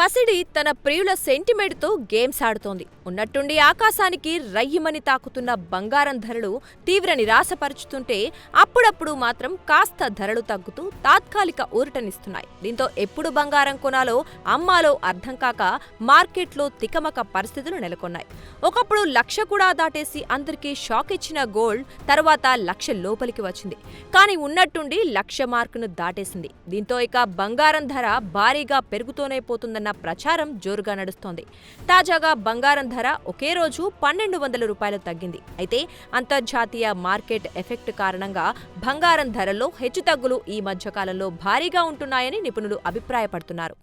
పసిడి తన ప్రియుల సెంటిమెంట్తో గేమ్స్ ఆడుతోంది. ఉన్నట్టుండి ఆకాశానికి రయ్యిమని తాకుతున్న బంగారం ధరలు తీవ్ర నిరాశపరుచుతుంటే అప్పుడప్పుడు మాత్రం కాస్త ధరలు తగ్గుతూ తాత్కాలిక ఊరటనిస్తున్నాయి. దీంతో ఎప్పుడు బంగారం కొనాలో అమ్మాలో అర్థం కాక మార్కెట్లో తికమక పరిస్థితులు నెలకొన్నాయి. ఒకప్పుడు 1,00,000 కూడా దాటేసి అందరికీ షాక్ ఇచ్చిన గోల్డ్ తర్వాత 1,00,000 లోపలికి వచ్చింది. కానీ ఉన్నట్టుండి 1,00,000 మార్కును దాటేసింది. దీంతో ఇక బంగారం ధర భారీగా పెరుగుతూనే పోతుందన్న ప్రచారం జోరుగా నడుస్తోంది. తాజాగా బంగారం ధర ఒకే రోజు 1,200 రూపాయలు తగ్గింది. అయితే అంతర్జాతీయ మార్కెట్ ఎఫెక్ట్ కారణంగా బంగారం ధరల్లో హెచ్చుతగ్గులు ఈ మధ్యకాలంలో భారీగా ఉంటున్నాయని నిపుణులు అభిప్రాయపడుతున్నారు.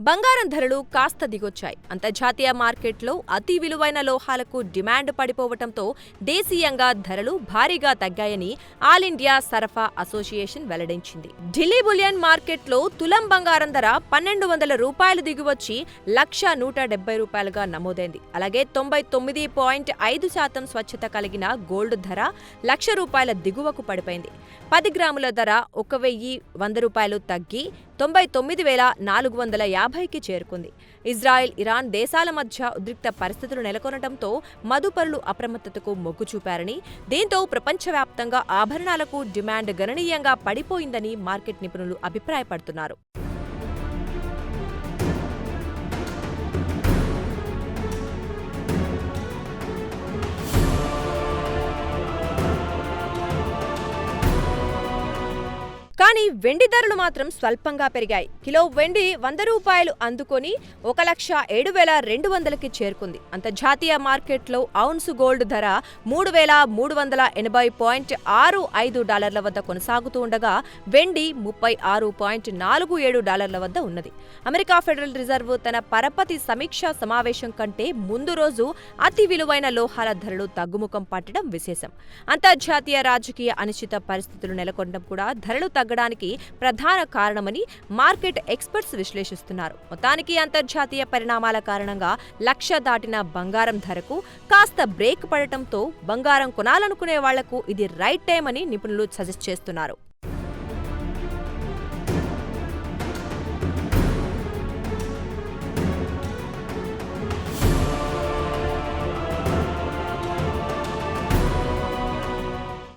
బంగారం ధరలు కాస్త దిగొచ్చాయి. అంతర్జాతీయ మార్కెట్లో అతి విలువైన లోహాలకు డిమాండ్ పడిపోవటంతో దేశీయంగా ధరలు భారీగా తగ్గాయని ఆల్ ఇండియా సరఫరా అసోసియేషన్ వెల్లడించింది. ఢిల్లీ బులియన్ మార్కెట్లో తులం బంగారం ధర 1,200 రూపాయలు దిగివచ్చి 1,170 రూపాయలుగా నమోదైంది. అలాగే 99.5% స్వచ్ఛత కలిగిన గోల్డ్ ధర 1,00,000 రూపాయల దిగువకు పడిపోయింది. 10 గ్రాముల ధర 1,100 రూపాయలు తగ్గి 99,450కి చేరుకుంది. ఇజ్రాయెల్, ఇరాన్ దేశాల మధ్య ఉద్రిక్త పరిస్థితులు నెలకొనడంతో మదుపరులు అప్రమత్తతకు మొగ్గు చూపారని, దీంతో ప్రపంచవ్యాప్తంగా ఆభరణాలకు డిమాండ్ గణనీయంగా పడిపోయిందని మార్కెట్ నిపుణులు అభిప్రాయపడుతున్నారు. కానీ వెండి ధరలు మాత్రం స్వల్పంగా పెరిగాయి. కిలో వెండి 100 రూపాయలు అందుకొని 1,07,200కి చేరుకుంది. అంతర్జాతీయ మార్కెట్లో ఔన్సు గోల్డ్ ధర $3,380.65 వద్ద కొనసాగుతూ ఉండగా వెండి $36.47 వద్ద ఉన్నది. అమెరికా ఫెడరల్ రిజర్వ్ తన పరపతి సమీక్షా సమావేశం కంటే ముందు రోజు అతి విలువైన లోహాల ధరలు తగ్గుముఖం పట్టడం విశేషం. అంతర్జాతీయ రాజకీయ అనిశ్చిత పరిస్థితులు నెలకొనడం కూడా ధరలు తగ్గడానికి ప్రధాన కారణమని మార్కెట్ ఎక్స్పర్ట్స్ విశ్లేషిస్తున్నారు. మొత్తానికి అంతర్జాతీయ పరిణామాల కారణంగా 1,00,000 దాటిన బంగారం ధరకు కాస్త బ్రేక్ పడటంతో బంగారం కొనాలనుకునే వాళ్లకు ఇది రైట్ టైం అని నిపుణులు సజెస్ట్ చేస్తున్నారు.